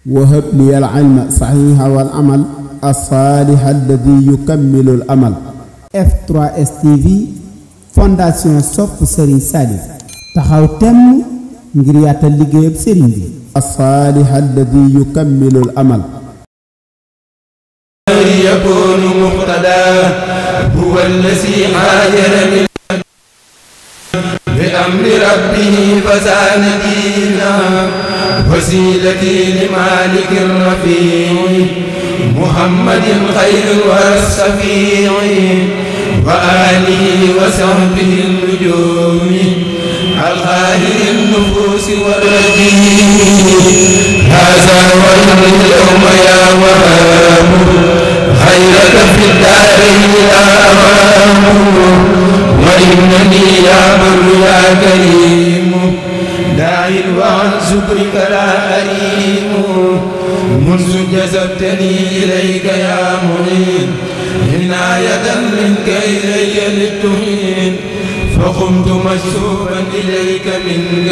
وهب لي العلم صحيح والعمل الصالح الذي يكمل الأمل. F3S TV fondation sopp Serigne Salif taxaw temm ngir yaatal liggéeyub Serigne bi الصالح الذي يكمل الأمل. يكون مقتدى هو الذي هاجر بأمر ربه فزان دينا وسيلتي لمالك الرفيع محمد خير والشفيع وآله وصحبه النجوم الخير النفوس والرجيم. هذا واليوم يا وهاب خيرك في الدارين يا أمام وإنني يا بر يا كريم داعٍ وعن شكرك لا أريم منذ جذبتني إليك يا معين عناية منك إلي للتهين فقمت مشوبا إليك منك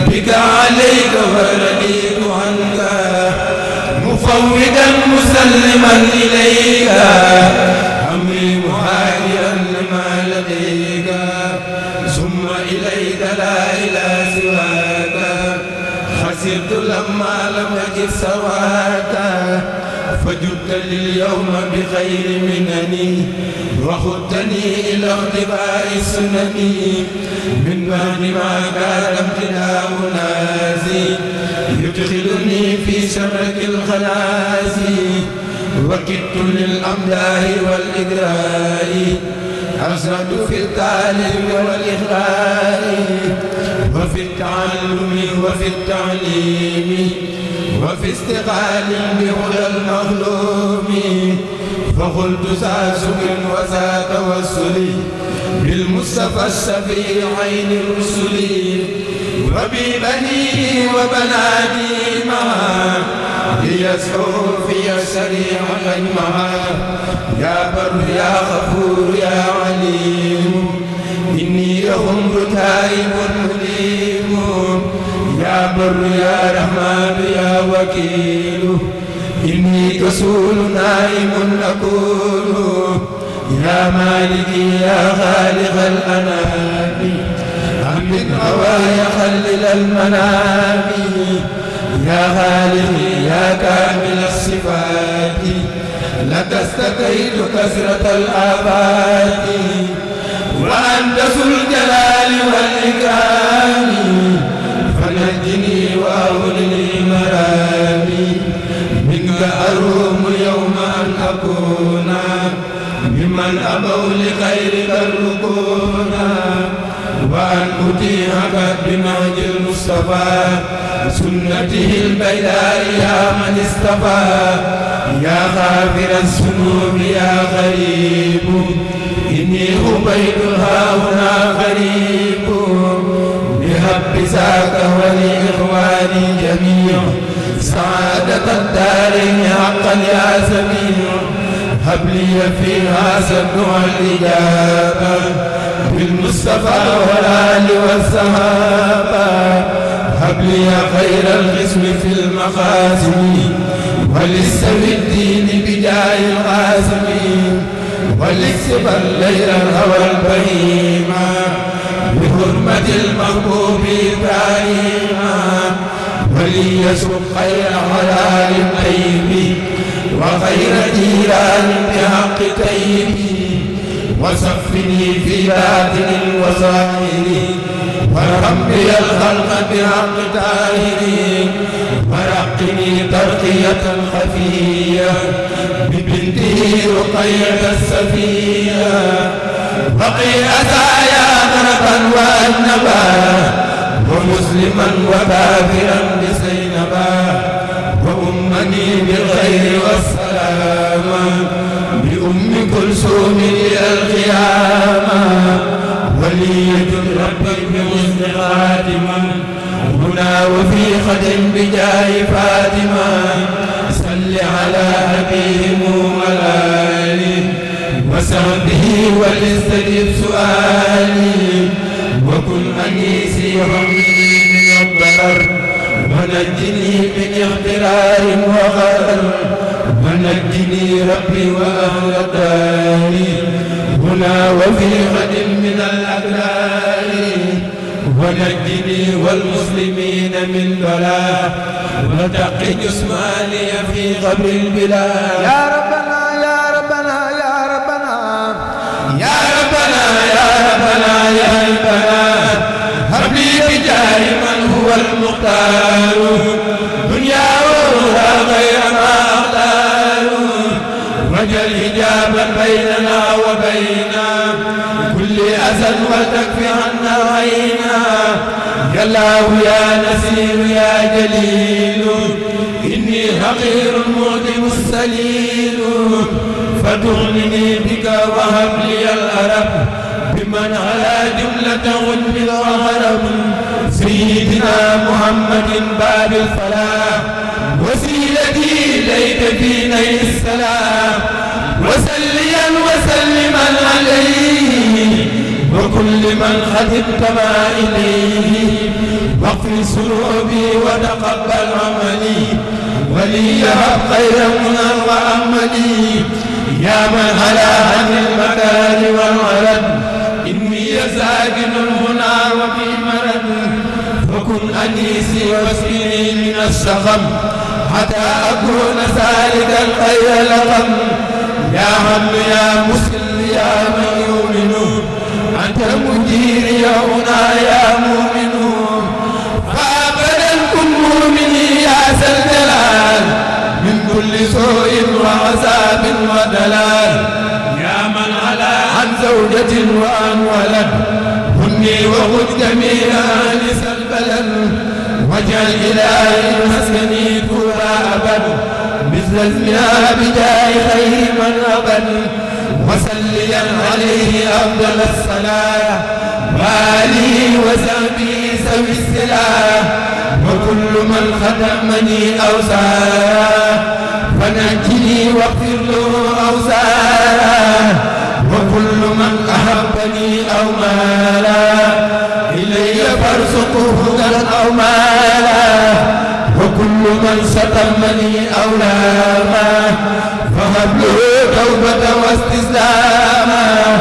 بك عليك ورديت عنك مفوضا مسلما إليك أمري مهاجرا لما لديك ثم إليك لا إله سواك خسرت لما لم أجد سواك فجدت لليوم بخير منني وخذتني إلى اختباء السنن من بعد ما كان امتداء ناسي يدخلني في شرك الخنازي وكدت للأمداح والإدراء أسرد في التعليم والإخلاء وفي التعلم وفي التعليم وفي استقال بهدى المظلوم فقلت ذا شكر وذا توسل بالمصطفى الشفيع عين الرسل وببنيه وبناتي معا ليسعوا في سريع معا يا بر يا غفور يا عليم إني لهم تائب مليم يا بر يا رحمن يا وكيل إني كسول نائم أكون يا مالكي يا خالق الأنام أمن هوايا خلل المنام يا خالقي يا كامل الصفات لك استكيت كثرة الآفات وأنت ذو الجلال والإكرام فنجني وأولني مرامي منك أروم اليوم أن أكون ممن أبوا لخيرك الركون وأن أطيعك بنهج المصطفى سنته البيداء يا من اصطفى يا غافر الذنوب يا غريب إني عبيد هاهنا غريب بحب ذاك ولإخواني جميع سعادة الدارين حقا يا سميع هب لي في هذا الدعاء الإجابة بالمصطفى والآل والصحابة هب لي خير القسم في المقاسم وللسوي الدين بجاه القاسم ولكسب الليل الهوى البهيمة بحرمة المحبوب إبراهيم وليسوق خير حلال طيب وخير جيران بحق طيب وصفني في باطن وظاهر وارحم بي الخلق بحق طاهر ورقني ترقية خفية ببنته رقية السفية وقي أتايا غربا وأنبا ومسلما وكافرا بزينبا وأمني بالخير والسلام بأم كلثوم إلى القيامة ولية ربي بحسن خاتمة هنا وفي خدم بجاه فاطمة صل على أبيهم والآل وصحبه وليستجب سؤالي وكن أنيسي وحمدي من الضرر ونجني من اغترار وغرر ونجني ربي وأهل داري هنا وفي غد من الأكرار ونجني والمسلمين من بلاء وتق جسماني في قبر البلاد يا ربنا يا ربنا يا ربنا يا ربنا يا ربنا يا ربنا هب لي بجاه من هو المختار دنيا وأخرى غير ما أختار واجعل حجابا بيننا وبين كل أذى وتكفي عنا عينا يا الله يا نسير يا جليل إني حقير مؤتم السليل فتغنني بك وهب لي الأرب بمن على جملة غنم وغرب سيدنا محمد باب الفلاح وسيلتي إليك في نيل السلام وسليا وسلما عليه وكل من خدمت ما إليه واغفر سلوبي وتقبل عملي وليهب خير منى وأملي يا من على عن المكان والولد إني ساكن هنا وفي مرض فكن أنيسي واسقني من السقم حتى أكون سالكا خير لقم يا من يا مسلم يا من يؤمن أنت مجيري هنا يا مؤمن فأبدا كن مؤمني يا ذا الجلال من كل سوء وعذاب ودلال يا من على عن زوجة وعن ولد هني وخذ جميع نسى البلد واجعل إلهي مسكني طول أبد مثل اسمها بجاه خير من أبد وسليا عليه أفضل الصلاة وآله وصحبه ذوي السلاح وكل من خدمني أو سار فنجني واغفر له أوزاره وكل من أحبني أو مالا إلي فارزقه هدى أو مالا وكل من شتمني أو لاما فهب له توبة واستسلاما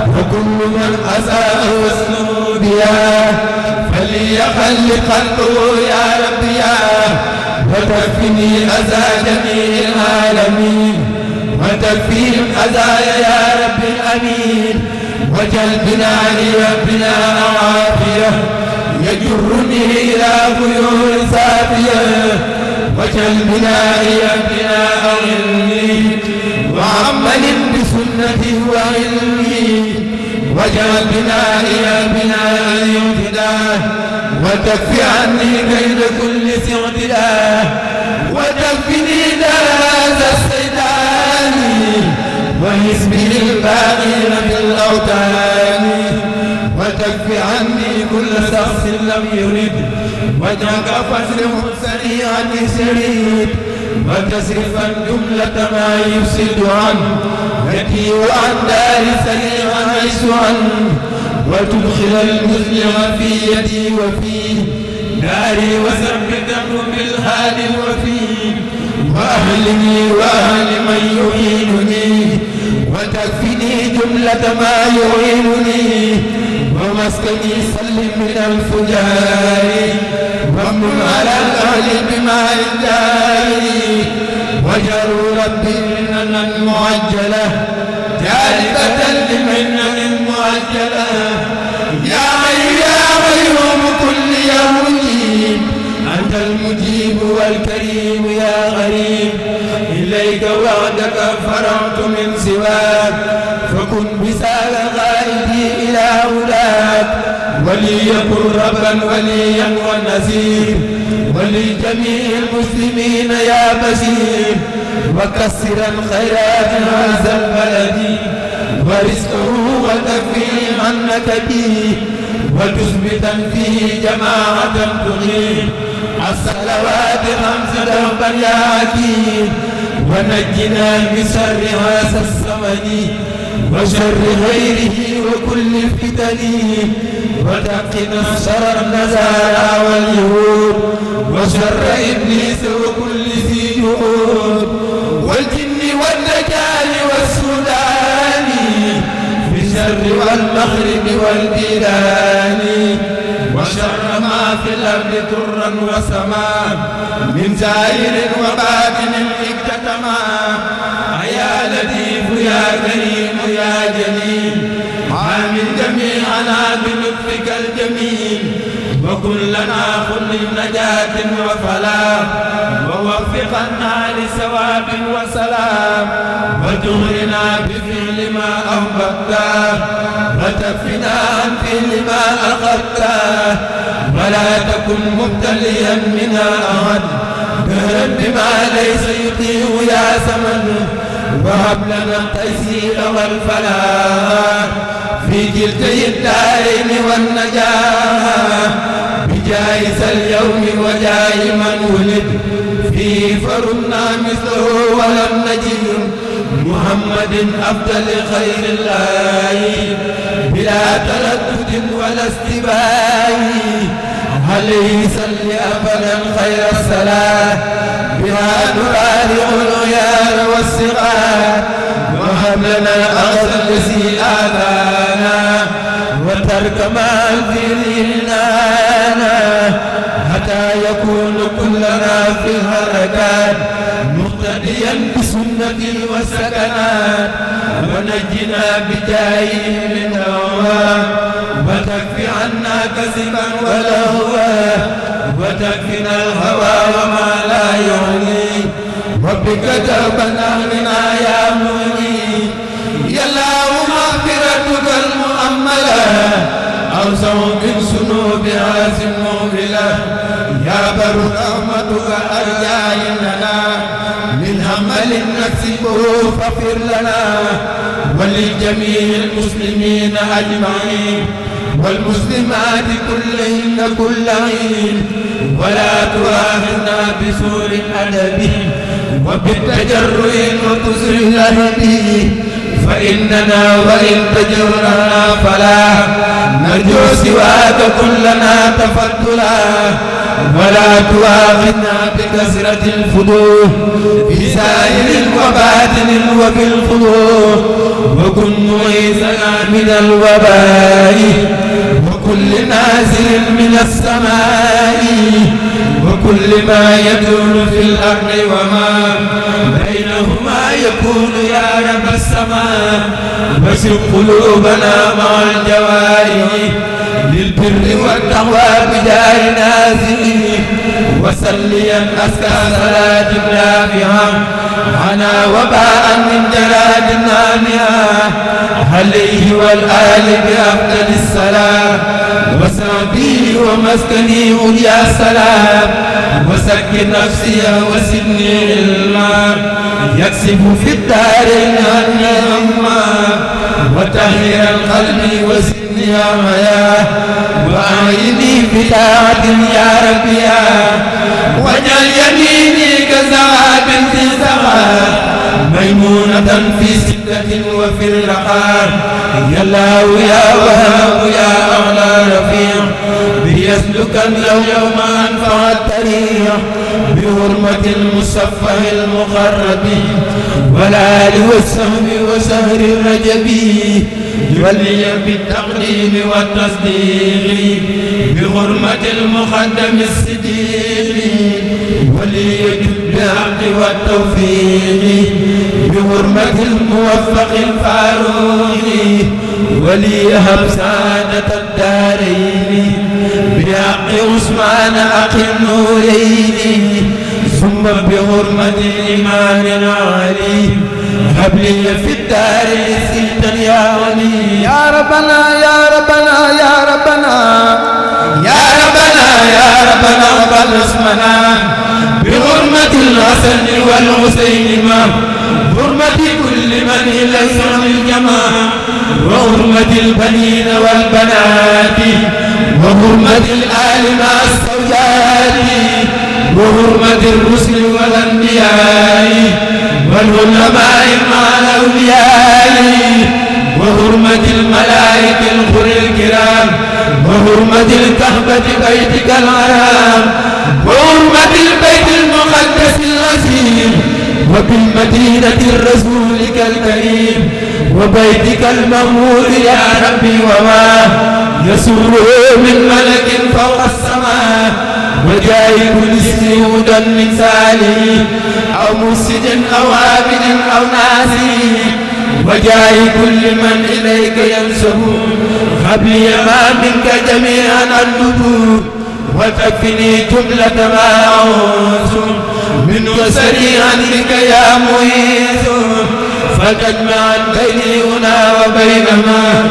وكل من أساء واسلوبيا فليخل قلبه يا ربي وتكفني أذى جميع العالمين وتكفيهم أذايا يا رب الأمين وجل بنائي ربنا عافية يجرني إلى غيور سافية وجل بنائي ربنا علمي وعمل بسنته وعلمي وجل بنائي ربنا الامتداد وتكفي عني كيد كل اعتداء وتكفني داز السيدان وحزبه الباقين في الأوتان وتكفي عني كل شخص لم يرد وجهك فاصرف سريعا سريد وتصرفا جملة ما يفسد عنه يأتي وعن دار سريعا عيش عنه وتدخل المسلم في يدي وفيه داري وثبته بالهادي الوفي وأهلني وأهل من يعينني وتكفني جملة ما يعينني ومسكني سلم من الفجار وامن على الأهل بما الجاري وجروا ربي مننا المعجلة جالبة لمنن المعجلة يا غيوم كل يوم أنت المجيب والكريم يا غريب إليك وعدك فرعت من سواك فكن بسال غائبي إلى هداك وليكن ربا وليا ونسير ولجميع المسلمين يا بشير وكسرا خيرات هذا البلد ورزقه وتكفيه عنك به وتثبتا فيه جماعة تقيم الصلوات خمس دربا يا حكيم ونجنا بشر هذا الزمن وشر غيره وكل فتن وتقنا شر النزارى واليهود وشر إبليس وكل ذي جهود والجن والدجال والسودان في الشر والمغرب والبلاد وشر ما في الأرض ترا وسماء من زائر وباطن اكتتما يا لطيف يا كريم يا جليل عامل جميعنا بلطفك الجميل وكن لنا كل نجاة وفلاح ووفقنا لثواب وسلام وجهرنا بفعل ما أحببته وتكفنا عن فعل ما أخذته ولا تكن مبتليا منها أحد دهرا بما ليس يطيع يا سمن وهب لنا التيسير والفلاح في كلتي الدارين والنجاح بجائز اليوم وجاي من ولد فيه فرنا مثله ولم نجد محمد أفضل خير الله بلا تردد ولا استباء عليه صل أبدا خير الصلاة بها نرارع العيار والصغار وهب لنا الأخذ الذي آذانا وترك ما أنزلنا حتى يكون كلنا في الحركات مقتديا بسنة وسكنات ونجنا بجاهه من هواه وتكفي عنا كذبا ولهوا وتكفنا الهوى وما لا يغني وبك دربنا أغننا يا مغني يا الله مغفرتك المؤملة أوسع من سنوب عاصم مغفلة يا بر رحمتك أرجى لنا من همل نكسبه فاغفر لنا ولجميع المسلمين أجمعين والمسلمات كلهن كل حين ولا تؤاخذنا بسوء الأدب وبالتجرؤ وكسر الأهب فإننا وإن تجرنا فلا نرجو سواك كلنا تفضلا ولا تؤاخذنا بكثرة الفضول في سائر وباطن وفي الخضوع وكن معيذنا من الوباء وكل نازل من السماء وكل ما يدور في الأرض وما بينهما يكون يا رب السماء واشف قلوبنا مع الجوارح للبر والتقوى بدار نازل وسليا أزكى صلاة نافعة عنا وباء من جراد نانعة عليه والآل بأفضل السلام وصحبه ومسكني عليا سلام وسكن نفسي وسدني علما يكسب في الدارين عني أما وتهير القلب وسدني حياة وأعيني بطاعة يا ربي واجعل يميني كذهب في سخاء ميمونة في سدة وفي الرخاء يا الله يا وهاب يا أعلى رفيع بيسلك اليوم أنفع الطريق بحرمة المصفى المقرب والآل والصحب وسهر الرجب ولي بالتقديم والتصديق بحرمة المقدم الصديق ولي بالحق والتوفيق بحرمة الموفق الفاروق ولي هب سعادة الدارين بحق عثمان أخي النورين ثم بحرمة الإمام العلي هب لي في الدار سيدا يا ولي يا ربنا يا ربنا يا ربنا يا ربنا يا ربنا اقبل اسمنا بحرمة الحسن والحسين ما حرمة كل من ليس بالجماعة وحرمة البنين والبنات وحرمة الآل مع الزوجات وحرمة الرسل والأنبياء والعلماء مع الأولياء وحرمة الملائكة الغر الكرام وحرمة الكعبة بيتك الحرام وحرمة البيت المقدس العظيم وبالمدينة رسولك الكريم وبيتك المأمور يا ربي وما يسوره من ملك فوق السماء وجاء كل سيودا من سالي أو مسجد أو عابد أو ناسي وجاء كل من إليك ينسب خبلي ما منك جميعا النبوء وتكفني جملة ما أعوذ منه سريعا بك يا مهيث فتجمعا بيني هنا وبين ما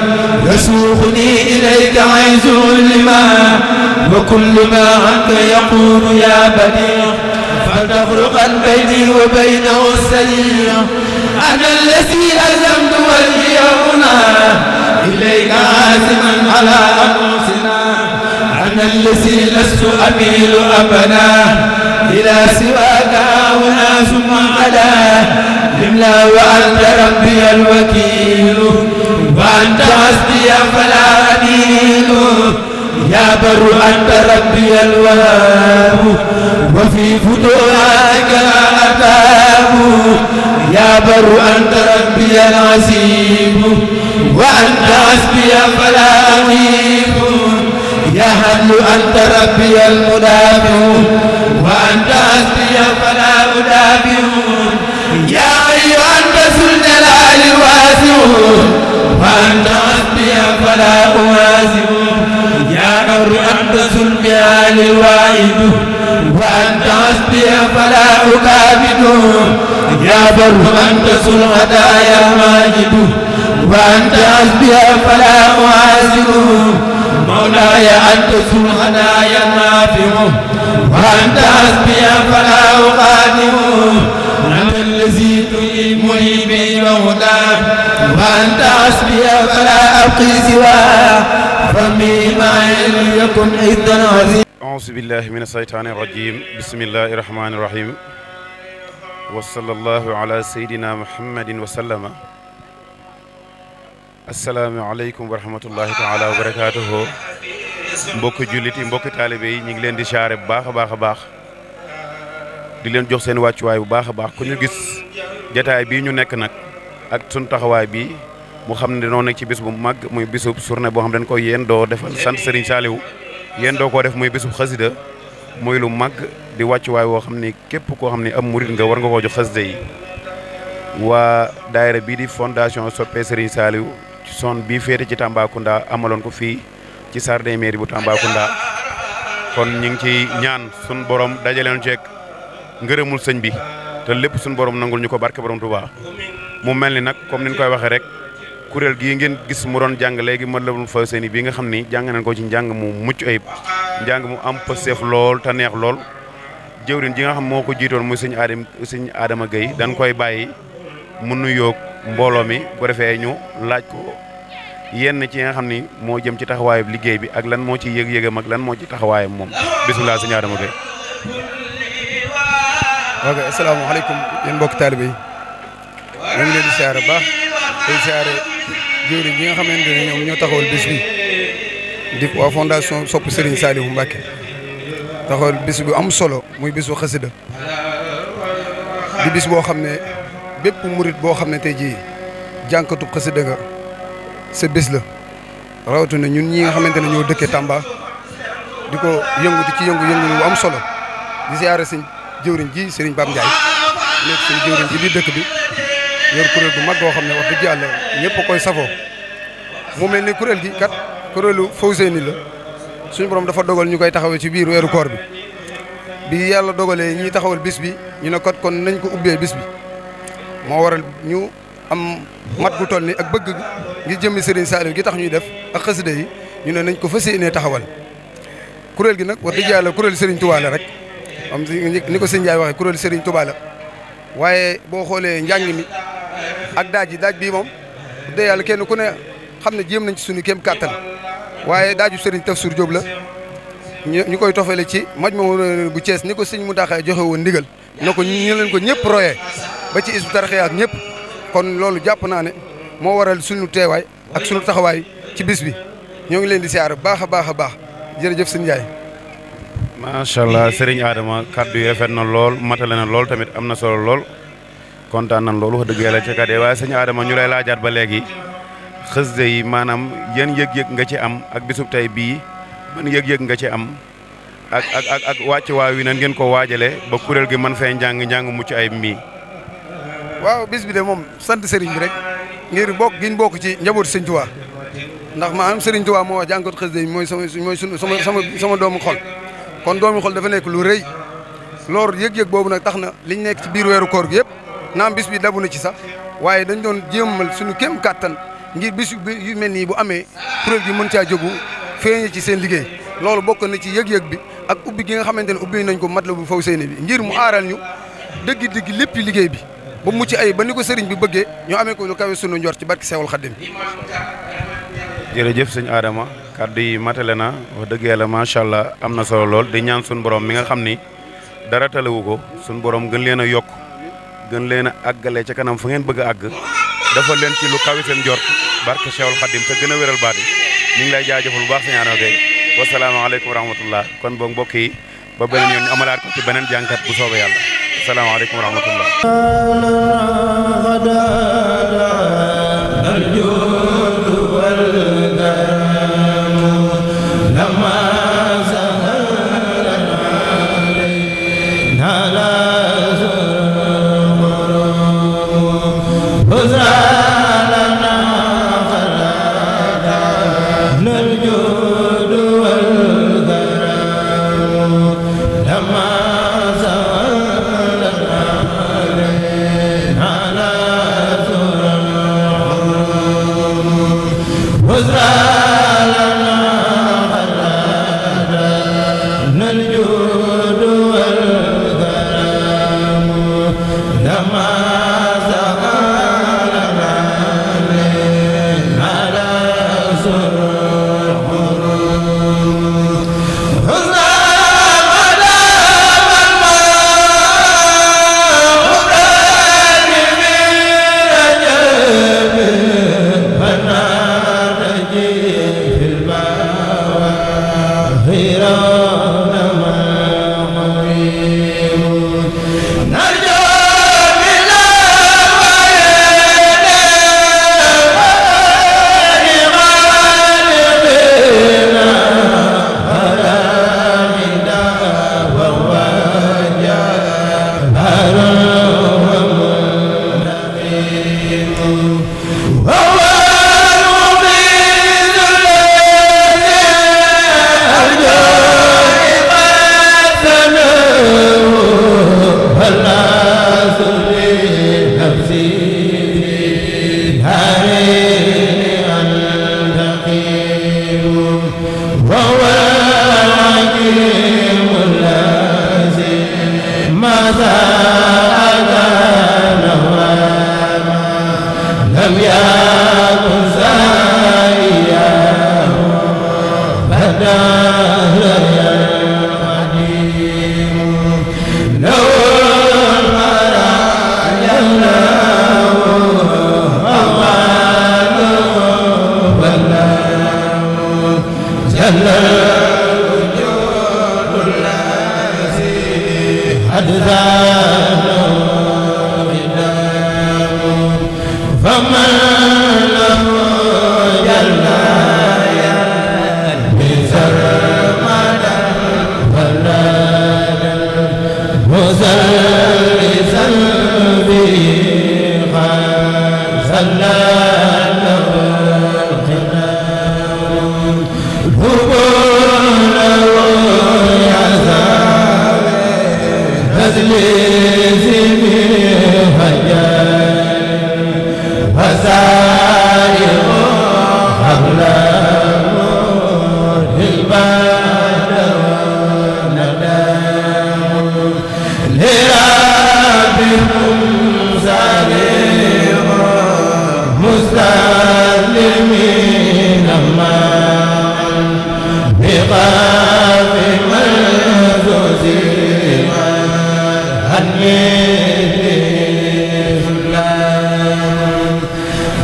يسوقني إليك عيز لما وكل ما عنك يقول يا بديع فتفرقا بيني وبينه السريع أنا الذي ألزمت وجهي هنا إليك عازما على أنفسنا أنا الذي لست أميل أبدا إلى سواك هنا ثم غدا إملا وأنت ربي الوكيل وأنت حسبي فلا أنيل يا بر أنت ربي الوهاب وفي فتوحك أتاب يا بر أنت ربي العزيز وأنت حسبي فلا أغيب يا هل أنت ربي المدافع وأنت حسبي فلا أدافع يا أيها أنت ذو الجلال الواسع وأنت حسبي فلا أوازع يا نور أنت ذو الجلال الواحد وأنت حسبي فلا أكابد يا بر أنت ذو الهدايا الماجد وأنت حسبي فلا أعازل مولاي أنت ذو الهدايا النافع وأنت حسبي فلا أقادم أنت الذي تجيبني بوهداه وأنت حسبي فلا أبقي سواه فمي معي ليكن إذا عزيز. أعوذ بالله من الشيطان الرجيم بسم الله الرحمن الرحيم وصلى الله على سيدنا محمد وسلم. asalaamaaleykum wa rahmatullahi taala wa barakaatuhu mbokki jullit yi mbokki taalibe yi ñu ngi leen di siyaare bu baax a baax a baax di leen jox seen wàccuwaay bu baax a baax ku ñu gis jataay bii ñu nekk nag ak sun taxawaay bii mu xam ne dañoo nekk ci bis bu mag muy bisub journée boo xam dañ koy yéen doo defal sant Serigne Saliou yéen doo koo def muy bisub xasida muy lu mag di wàccuwaay woo xam ne képp koo xam ne am murit nga war nga koo jox xasida yi waa daayira bii di fondation soppe Serigne Saliou son bii féete ci Tambacounda amaloon ko fii ci jardin mairie bu Tambacounda kon ñu ngi ci ñaan sun borom dajaleen ceeg ngërëmul sëñ bi te lépp sun borom nangul ñu ko barke borom Touba mu mel ni nag comme ni ñu koy waxee rek kuréel gii ngeen gis mu doon jàng léegi ma la fa seen bi nga xam ni jàng nañ ko ci njàng mu mucc ayib njàng mu am pëseef lool te neex lool jëwriñ ji nga xam moo ko jiitoon muy sëñ Adama Gueye dañ koy bàyyi mu nuyoo mbooloo mi bu defee ñu laaj ko yenn ci nga xam ni moo jëm ci taxawaayu liggéey bi ak lan moo ci yëg-yëgam ak lan moo ci taxawaayam moom bisimilah sëñ Adama Gueye. ok asalaamaaleykum yéen mbokki taalibe yi ñu ngi leen di siyaare baax tey siyaare jëwriñ bi nga xamante ne ñoom ñoo taxawal bis bi di waa fondation sopp Serigne Saliou Mbacké taxawal bis bu am solo muy bisu xasida di bis boo xam ne bépp murit boo xam ne tey jii jànkatub xasida nga sa bis la rawatina ñun ñi nga xamante ne ñoo dëkkee Tamba di ko yëngu di ci yëngu bu am solo di siyaare sëñ jëwriñ ji Serigne Bab Ndiaye nekk seen jëwriñ ji di dëkk bi yor kuréel bu mag boo xam ne wax dëgg yàlla ñëpp a koy safoo mu mel ni kuréel gi kat kuréelu Fawzeyni la suñu borom dafa dogal ñu koy taxawee ci biir weeru koor bi yàlla dogalee ñiy taxawal bis bi ñu ne kat kon nañ ko ubbee bis bi moo waral ñu am mat gu toll ni ak bëgg ngir jëmmi Serigne Saliou gi tax ñuy def ak xasida yi ñu ne nañ ko fas yéenee taxawal kuréel gi nag wax dëgg yàlla kuréel Serigne Touba la rek am ni ko sëñ Ndiaye waxee kuréel Serigne Touba la waaye boo xoolee njàng mi ak daaj bii moom de yàlla kenn ku ne xam ne jéem nañ ci suñu kéem kàttan waaye daaju Serigne Tafsir Diop la ñu koy tofale ci Majmahun bu Thiès ni ko sëñ Mountakha joxe woon ndigal na ko ñu leen ko ñëpp royee ba ci Hizbut Tarqiyyah ak ñëpp kon loolu jàpp naa ne moo waral suñu teewaay ak suñu taxawaay ci bis bi ñoo ngi leen di siyaar baax a baax a baax jërëjëf sëñ Ndiaye. macha allah Serigne Adama kaddu yi rafet na lool matale na lool tamit am na solo lool kontaan nañ loolu wax dëgg yàlla ci kaddu yi waaye sëñ Adama ñu lay laajaat ba léegi xasida yi maanaam yan yëg-yëg nga ci am ak bisub tey bii ban yëg-yëg nga ci am ak wàcc waaw yi nan ngeen ko waajale ba kuréel gi man fee njàng mucc ay mii. waaw bis bi de moom sant Serigne bi rek ngir bokk giñ bokk ci njabootu Sëñ Tuubaa ndax maanaam Serigne Touba moo wax jàngat xasida yi mooy sama doomu xol kon doomu xol dafa nekk lu rëy loolu yëg-yëg boobu nag tax na liñ nekk ci biir weeru koor gi yëpp naam bis bi dabu na ci sax waaye dañ doon jéemal suñu kéem kàttan ngir bis yu mel nii bu amee kuréel gi mën caa jógu feeñe ci seen liggéey loolu bokk na ci yëg-yëg bi ak ubbi gi nga xamante ne ubbi nañ ko Matlabul Fawzayni bi ngir mu aaral ñu dëgg-dëgg lépp liggéey bi ba mucc ay ba ni ko sëriñ bi bëggee ñu amee ko lu kawe sunu njort ci barki Seexul Xaddim. jërëjëf sëñ Adama kaddu yi matale na wax dëgg yàlla macha allah am na solo lool di ñaan suñu borom mi nga xam ni dara talewu ko suñu borom gën leen a yokk gën leen a àggale ca kanam fu ngeen bëgg a àgg dafa leen ci lu kawe seen njort barke Seexul Xaddim te gën a wéral baat yi ñu ngi lay jaajëfal bu baax sëñ Adama Gueye wasalaamaaleykum wa rahmatullah kon boog mbokk yi ba beneen yoon ñu amalaat ko ci beneen jànkat bu soobee yàlla asalaamaaleykum wa rahmatullah.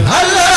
Allah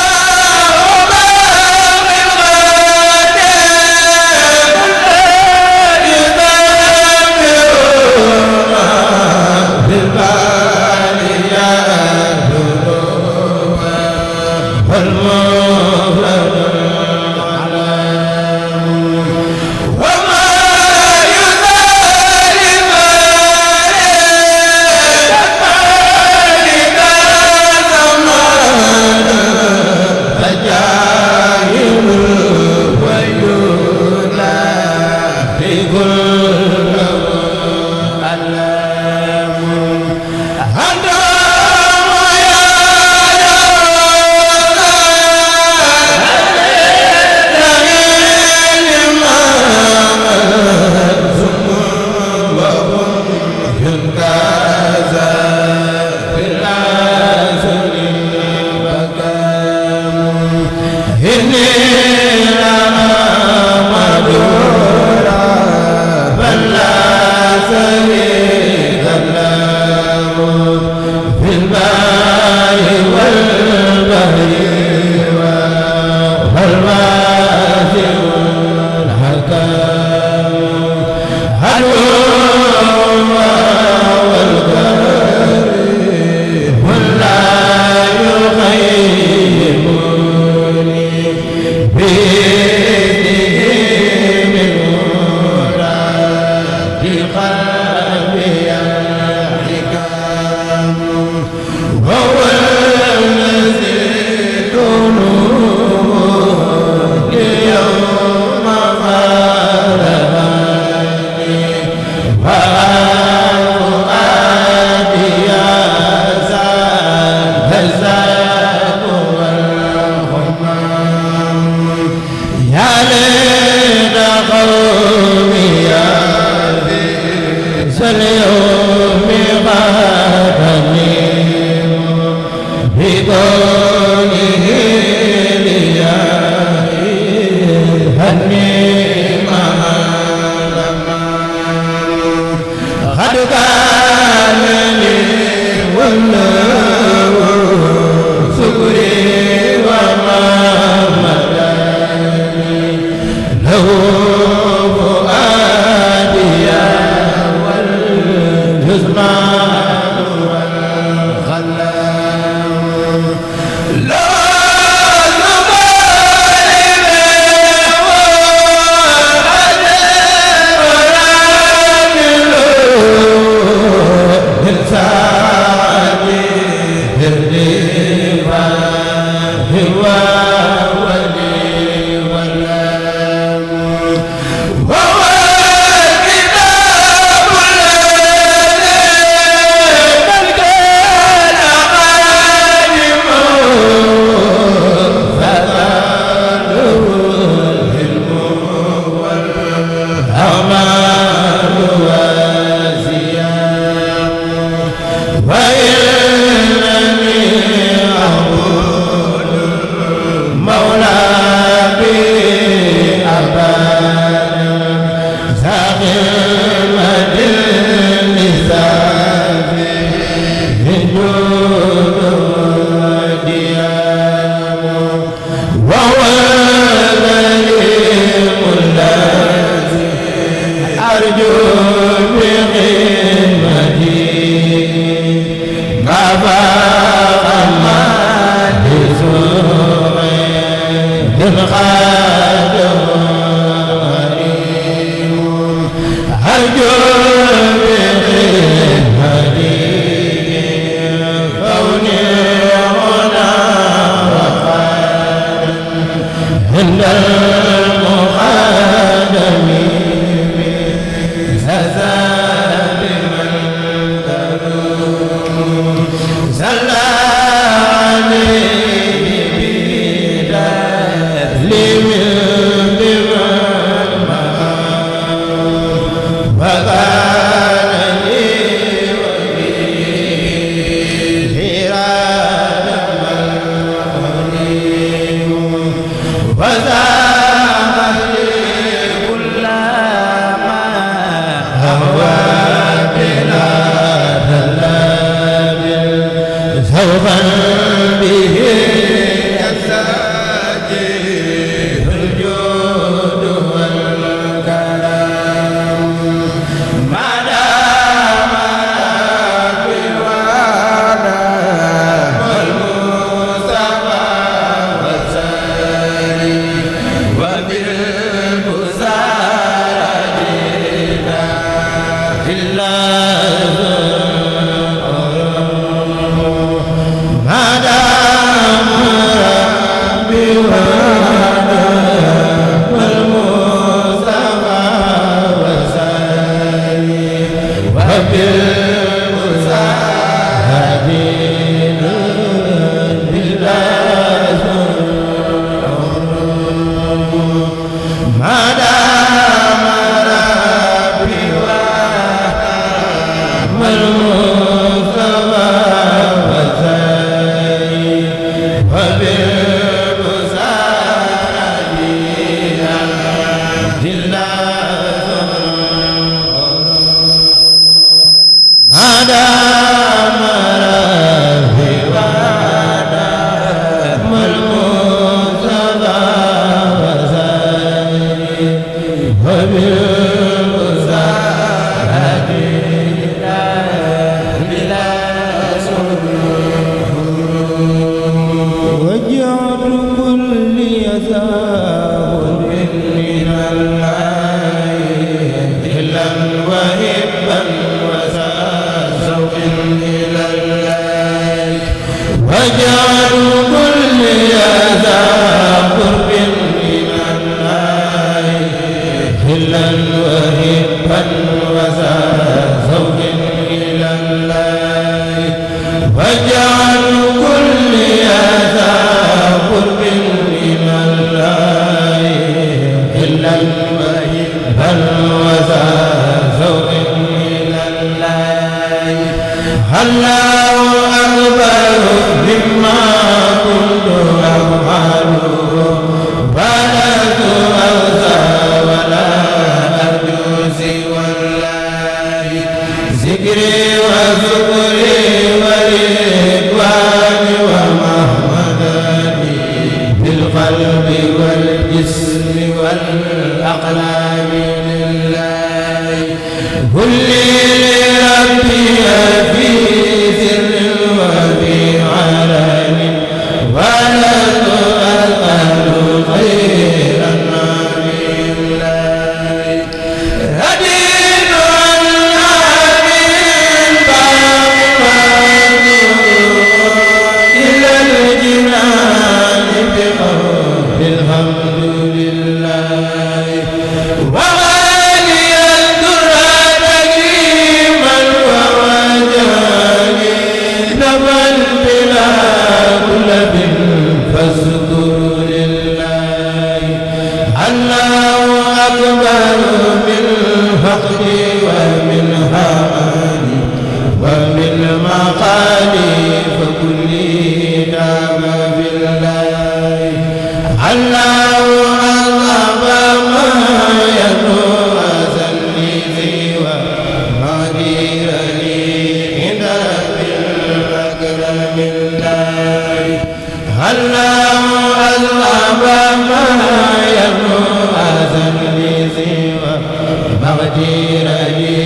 مغفر لي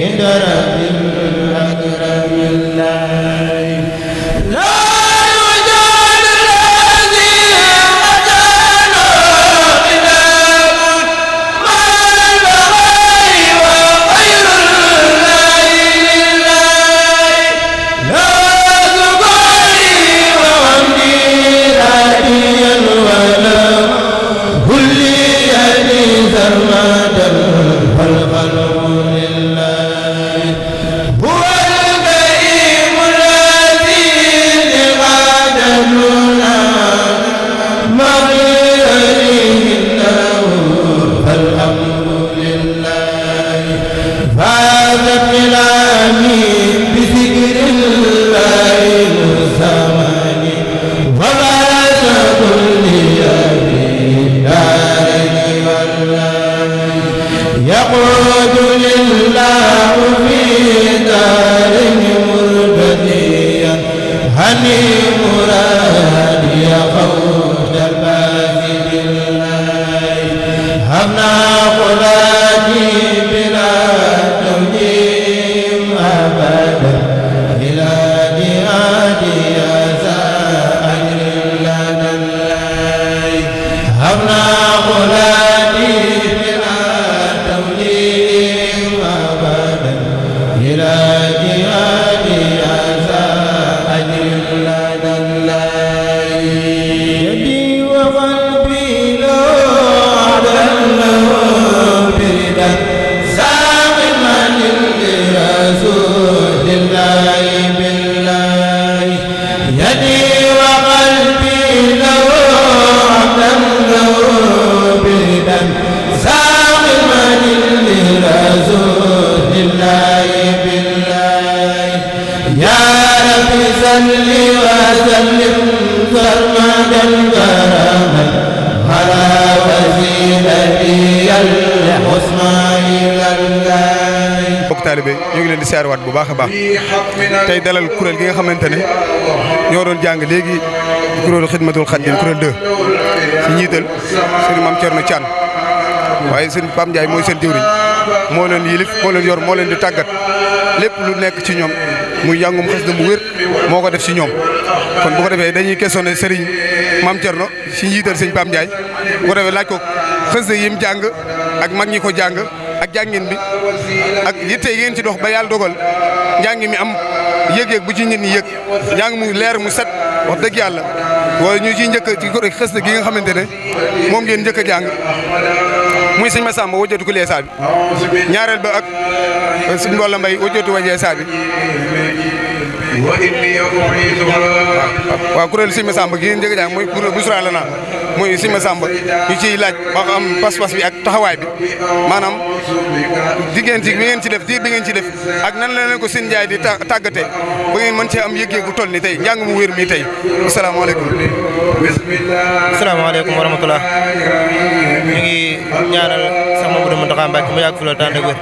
عند رب الأكرم الله taalibe ñu ngi leen di siyaarwaat bu baax a baax tey dalal kuréel gi nga xamante ne ñoo doon jàng léegi kuréelu xidmatul xaddim kuréel 2 si njiital sëñ Mame Thierno Thian waaye sëñ Pam Ndiaye mooy seen jëwriñ moo leen yilif moo leen yor moo leen di tàggat lépp lu nekk ci ñoom muy njàngum xasida mu wér moo ko def si ñoom kon bu ko defee dañuy questionné sëriñ Mame Thierno si njiital sëñ Pam Ndiaye bu ko defee laaj ko xasida yim jàng ak mag ñi ko jàng ak jàngin bi ak yitte ngeen ci dox ba yàlla dogal njàng mi am yëg-yëg bu ci nit ñi yëg njàng mu leer mu set wax dëgg yàlla wala ñu ciy njëkk ci xasida gi nga xamante ne moom ngeen njëkk a jàng muy sëñ Massamba wajjatu ku leesaa bi ñaareel ba ak sëñ Mbolla Mbay wajjatu wajee saa bi waaw kuréel sëñ Massamba gi ngeen njëkk a jàng mooy kuréel bu sura la naa mooy sëñ Massamba ñu ciy laaj ba am pas-pas bi ak taxawaay bi maanaam diggante bi ngeen ci def diir bi ngeen ci def ak nan la leen ko sëñ Njaay di tàggate ba ngeen mën cee am yëg-yëg bu toll ni tey njàng mu wér mi tey asalaamaaleykum. asalaamaaleykum wa rahmatulah ñu ngi ñaanal sax Mamadou Mountakha Mbacké mu yàgg fi loolu tànn ak wér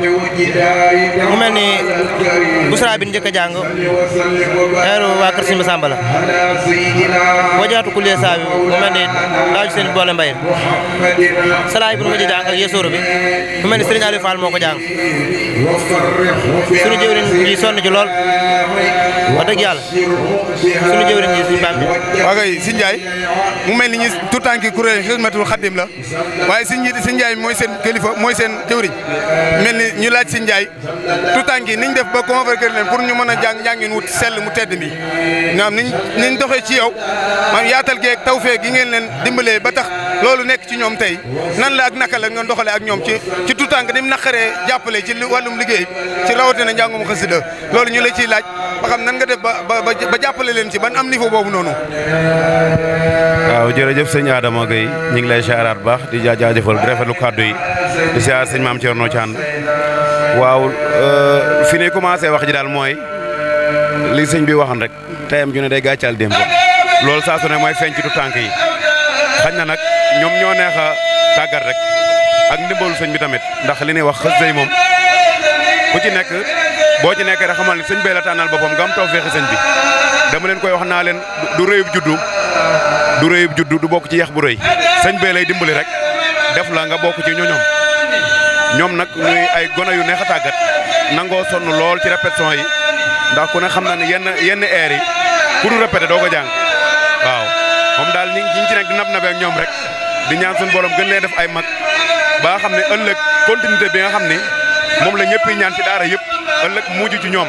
mu mel ni busra bi njëkk a jàng teeru waa kër sëñ Massamba la wajaatu ku lee saa bi mu mel ni laaju seen boole mbay salaay bu nu mujj jàng ak yesooro bi mu mel ni Serigne Aliou Fall moo ko jàng suñu jëwriñ ji sonn ci lool wax dëgg yàlla suñu jëwriñ ji suñu baam bi waa kay si Ndiaye mu mel ni ñi tout temps ki kuréel Xidmatul Xadim la waaye si njiit si Ndiaye mooy seen kilifa mooy seen jëwriñ mel ni ñu laaj si Ndiaye tout temps ki niñ def ba convaincre leen pour ñu mën a jàng njàngin wut sell mu tedd mi ñoom niñ doxee ci yow maanaam yaatal geeg tawfeex gi ngeen leen dimbalee ba tax loolu nekk ci ñoom tey nan la ak naka la ngeen doxalee ak ñoom ci tout temps ni mu naqaree jàppale ci wàllum liggéey ci rawatina njàngum xasida loolu ñu la ciy laaj ba xam nan nga def ba jàppale leen ci ban am niveau boobu noonu. waaw jërëjëf sëñ Adama Gueye ñu ngi lay siyaaraat baax di jaajëfal di rafetlu kàddu yi di siyaar sëñ Mame Thierno Thian waaw fi ne commencé wax ji daal mooy li sëñ bi waxan rek tayam ju ne day gàccal démb loolu saa su ne mooy feeñ ci tu tànk yi xañ na nag ñoom ñoo neex a tàggat rek ak ndimbalu sëñ bi tamit ndax li ñuy wax xës moom ku ci nekk boo ci nekkee rek xamal ne sëñ bay la tànnal boppam nga am tawfeexi sëñ bi dama leen koy wax naa leen du rëyub juddu du bokk ci yax bu rëy sëñ bay lay dimbali rek def la nga bokk ci ñoom nag ñuy ay gone yu neex a tàggat nangoo sonn lool ci répétition yi ndax ku ne xam na ne yenn air yi ku du répété doo ko jàng waaw moom daal ñi ngi ci nekk di nab-nabee ak ñoom rek di ñaan suñu borom gën leen def ay mag ba nga xam ne ëllëg continuité bi nga xam ne moom la ñëpp ñaan ci daara yëpp ëllëg mujj ci ñoom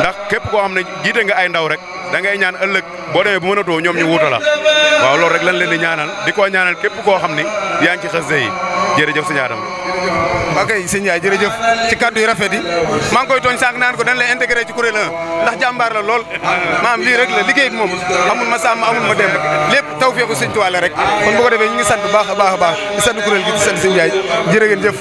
ndax képp koo xam ne jiite nga ay ndaw rek da ngay ñaan ëllëg boo demee bu mënatoo ñoom ñu wuuta la waaw loolu rek lañ leen di ñaanal di ko ñaanal képp koo xam ni yaa ngi ci xasida yi jërëjëf sëñ Adama. waa kay sëñ Ndiaye jërëjëf ci kaddu yi rafet yi maa ngi koy tooñ sànq naan ko dañ lay intégré ci kuréel 1 ndax jàmbaar la lool maam lii rek la liggéey ak moom amul ma sàmm amul ma dem lépp tawfeexu sëñ Tuubaa la rek kon bu ko defee ñu ngi sant bu baax a baax a baax di sant kuréel gi di sant sëñ Ndiaye jërë ngeen jëf.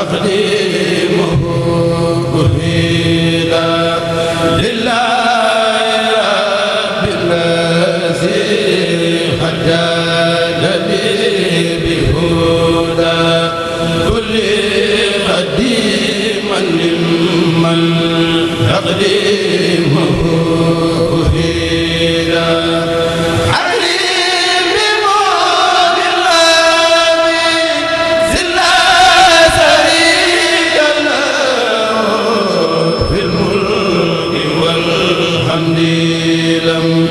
تقديمه أهيلا لله رب الذي حجاني بهدى كل قديما لمن تقديمه أهيلا لم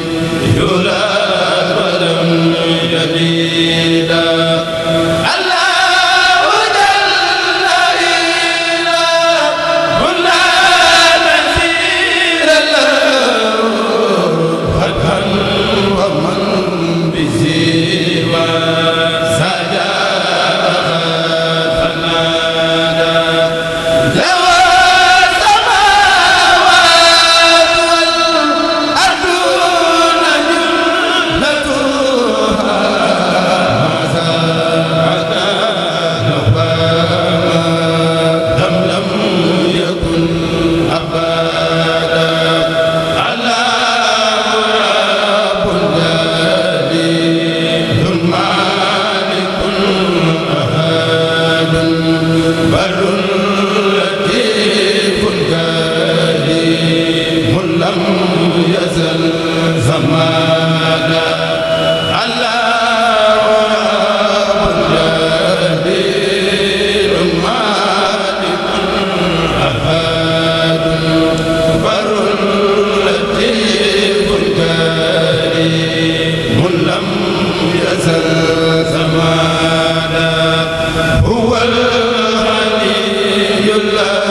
يولد ولم يلد الله جل إله لا نذير له فتحا ومن بسوى سجد فنادى la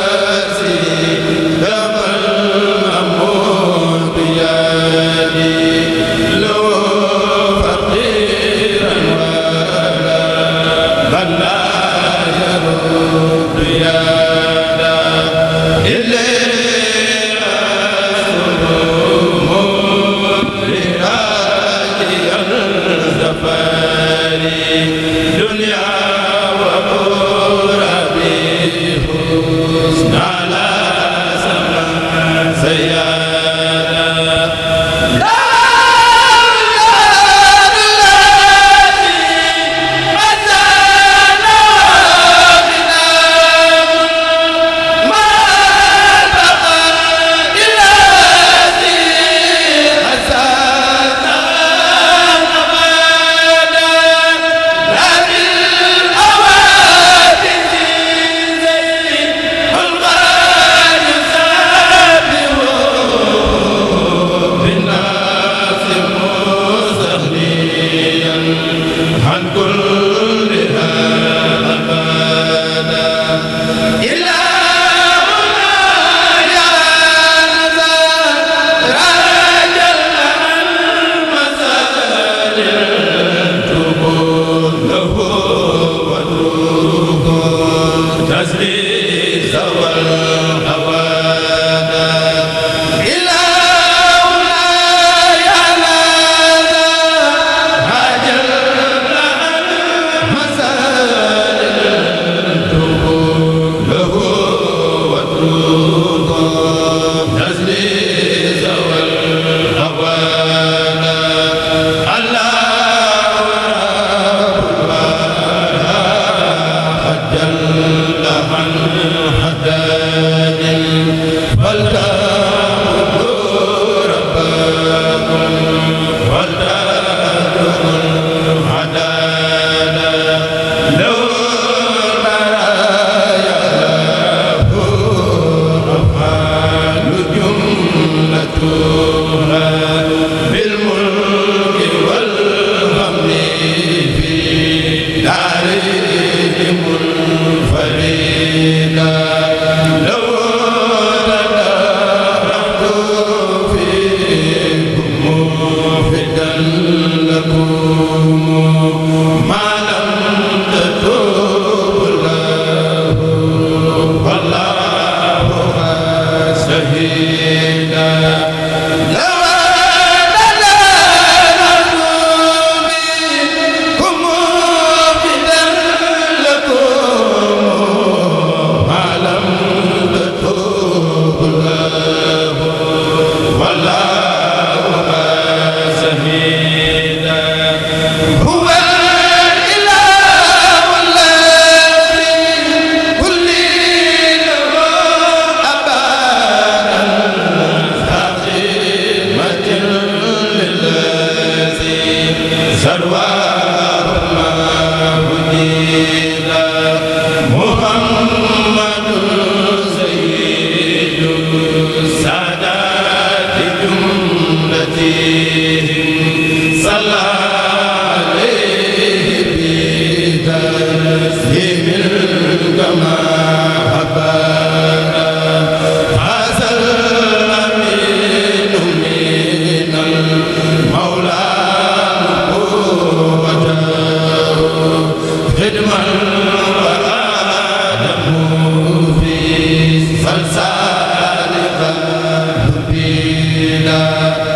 لله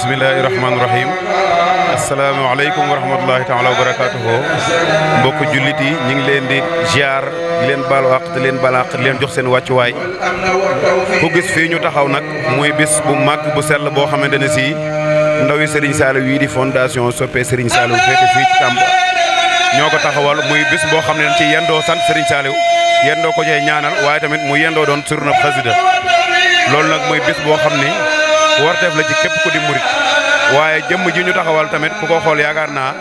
Bismillahirrahmanirrahim. Assalamualaikum warahmatullahi taala wabarakatuh. Mbokk jullit yi ñi ngi leen di ziar di leen balu ak di leen balaq di leen jox seen waccu way. Ku gis fi ñu taxaw nak moy bis bu mag bu sel bo xamantene ci ndawi Serigne Saliou yi di fondation Soppe Serigne Saliou fete fi ci Tamba. Ñoko taxawal muy bis bo xamne ci yendo sant Serigne Saliou yendo ko jey ñaanal waye tamit mu yendo don surna xasida. Lool nak moy bis bo xamne warteef la ci képp ku di murit waaye jëmm ji ñu taxawal tamit ku ko xool yaakaar naa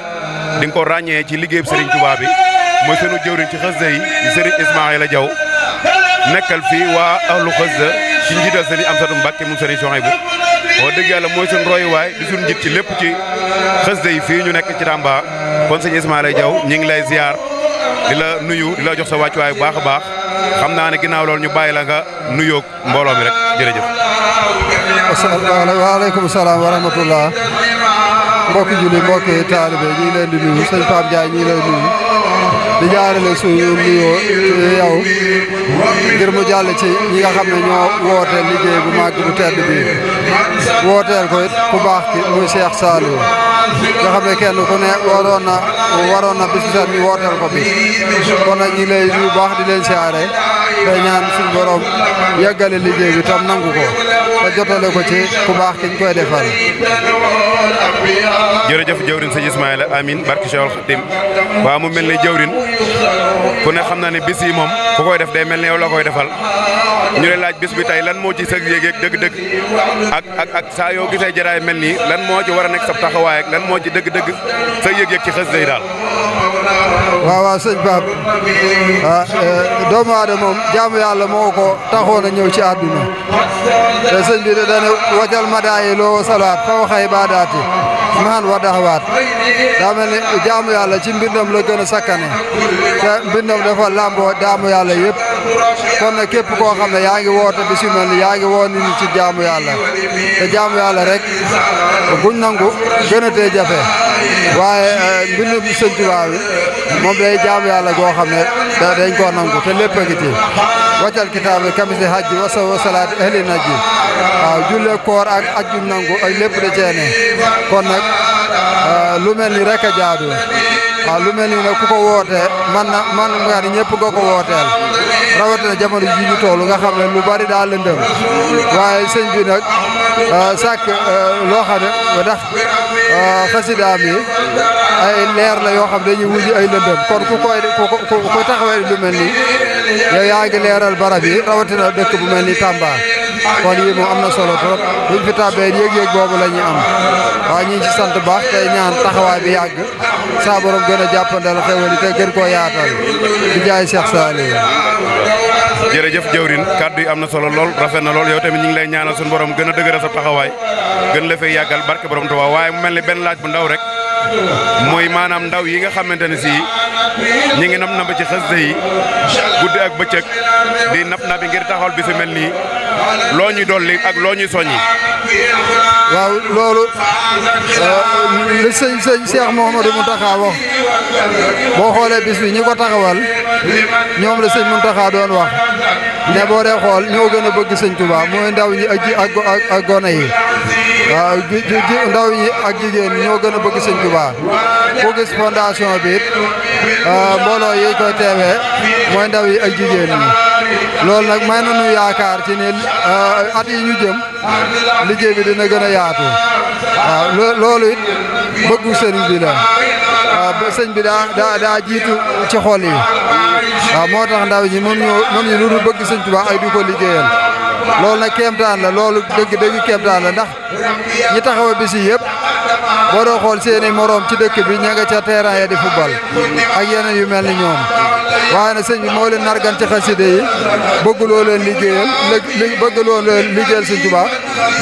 di nga ko ràññee ci liggéeyub Serigne Touba bi mooy sunu jëwriñ ci xasida yi di Serigne Ismaïla Diaw nekkal fii waa ahlu xasida ci njiital Serigne Amsatou Mbacké mu Serigne Souhaïbou wax dëgg yàlla mooy sunu royuwaay di sunu njiit ci lépp ci xasida yi fii ñu nekk ci Tamba kon Serigne Ismaïla Diaw ñu ngi lay ziar di la nuyu di la jox sa wàccuwaay bu baax a baax xam naa ne ginnaaw loolu ñu bàyyi la nga nuyoog mbooloo mi rek jërëjëf. waaleykum salaam wa rahmatullah mbokki julli mbokki taalibe ñi ngi leen di nuyu sëñ Pape Ndiaye ñi ngi lay nuyu di jaarale suñu nuyoo ci yow ngir mu jàll ci ñi nga xam ne ñoo wooteel liggéey bu màgg bu tedd bi wooteel ko it ku baax ki muy Cheikh Saliou nga xam ne kenn ku ne waroon na bis set ñu wooteel ko bis kon nag ñi lay nuyu baax di leen siyaare day ñaan suñu borom yeggale liggéey bi tam nangu ko te jotale ko ci ku baax ki ñu koy defal. jërëjëf jawrin sëñ Ismaïla amin barke Cheikhul Khadim waaw mu mel ni jawrin ku ne xam naa ne bis yi moom ku koy def day mel ni yow la koy defal ñu lay laaj bis bi tey lan moo ci sëg yéeg dëgg-dëgg ak saa yoo gisee jaraay mel nii lan moo ci war a nekk sa taxawaay ak lan moo ci dëgg-dëgg sa yéeg ci xës day daal. waaw sëñ Pape doomu aadama moom jaamu yàlla moo ko taxoon a ñëw ci àdduna te sëñ bi dana wajal madaayi loo salaat fa waxay baadaati maan wa daxawaat daa mel ni jaamu yàlla ci mbindam la gën a sakkane te mbindam dafa làmboo jaamu yàlla yëpp kon nag képp koo xam ne yaa ngi woote bi si mel ni yaa ngi woo nit ñi ci jaamu yàlla te jaamu yàlla rek buñ nangu gën a tee jafe waaye mbindum sëñ Tuubaa bi moom day jaamu yàlla goo xam ne dañ koo nangu te lépp a ngi ci waccal kitaab bi kamisi hajji wasa wasalaati ahli najji waaw julle koor ak ajjum nangu ak lépp da ceene kon nag lu mel ni rek a jaadu waaw lu mel ni nag ku ko wootee man nga ni ñëpp nga ko wooteel rawatina jamono ji ñu toll nga xam ne lu bari daal lëndëm waaye sëñ bi nag sàkk loo xam ne ndax xasidaam yi ay leer la yoo xam dañuy wuji ay lëndëm kon ku taxawee lu mel ni yow yaa ngi leeral barab yi rawatina dëkk bu mel ni Tamba kon yi moom am na solo trop buñ fi tàbbee yëg-yëg boobu la ñuy am waaw ñu ngi ci sant baax tey ñaan taxawaay bi yàgg saa borom gën a jàppandal xewal yi te gën koo yaatal di jaay Cheikh Saliou. jërëjëf jawrin kàddu yi am na solo lool rafet na lool yow tamit ñu ngi lay ñaanal suñu borom gën a dëgëral sa taxawaay gën la fay yàggal barke borom Tuubaa waaye mu mel ni benn laaj bu ndaw rek mooy maanaam ndaw yi nga xamante ne si ñi ngi nab ci xasida yi guddi ak bëccëg di nabi ngir taxawal bi su mel nii loo ñuy dolli ak loo ñuy soññi. waaw loolu li sëñ Cheikh Mouhamadou Mountakha wax boo xoolee bis bi ñi ko taxawal ñoom la sëñ Mountakha doon wax ne boo dee xool ñoo gën a bëgg sëñ Touba mooy ndaw ñi ak gone yi waaw ndaw ñi ak jigéen ñi ñoo gën a bëgg sëñ Touba ku gis fondation bi it mbooloo yi koy teewee mooy ndaw yi ak jigéen ñi loolu nag may nañu yaakaar ci ne at yi ñu jëm liggéey bi dina gën a yaatu waaw loolu it bëggu sëriñ bi la waaw sëñ bi daa jiitu ci xol yi waaw moo tax ndaw ñi mënuñu lu dul bëgg sëñ Tuubaa ay di ko liggéeyal loolu nag kéemtaan la loolu dëgg kéemtaan la ndax ñi taxawa bisi yëpp boo doo xool seeni moroom ci dëkk bi ña nga ca terrain ya di football ak yeneen yu mel ni ñoom waaye nag sëñ bi moo leen nargan ci xaside yi bëgguloo leen liggéeyal bëgguloo leen liggéeyal sëñ Tuubaa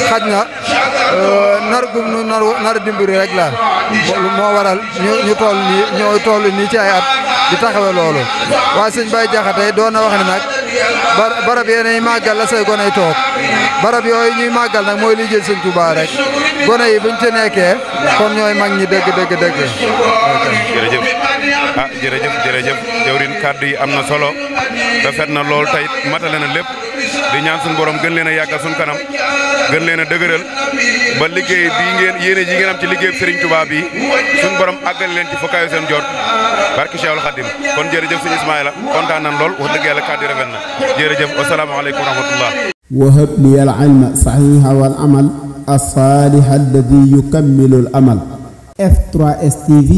xaj na nargum nu nar dimbali rek la moo waral ñu toll nii ci ay at di taxawe loolu waaye sëñ Baye Jaxate doon na wax ne nag barab yee ñuy màggal la say gone yi toog barab yooyu ñuy màggal nag mooy liggéey sëñ Tuubaa rek gone yi buñ ci nekkee kon ñooy mag ñi dëgg. jërëjëf jawrin kàddu yi am na solo rafet na lool tey matale na lépp di ñaan suñu borom gën leen a yàggal suñu kanam gën leen a dëgëral ba liggéey bii ngeen yéene ji ngeen am ci liggéey Serigne Touba bi suñu borom àggal leen ci fokaayu seen jot barki Cheikhul Khadim kon jërëjëf sëñ Ismaïla kontaan nañ lool wax dëgg yàlla kàddu yi rafet na jërëjëf asalaamaaleykum wa rahmatullah wahab li al ilma sahiha wal amal as-salih alladhi yukammilu al amal F3S TV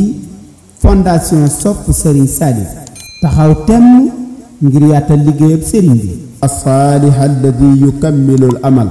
fondation sopp Serigne Saliou taxaw temm ngir yaatal liggéeyab Serigne bi as-salih alladhi yukammilu al amal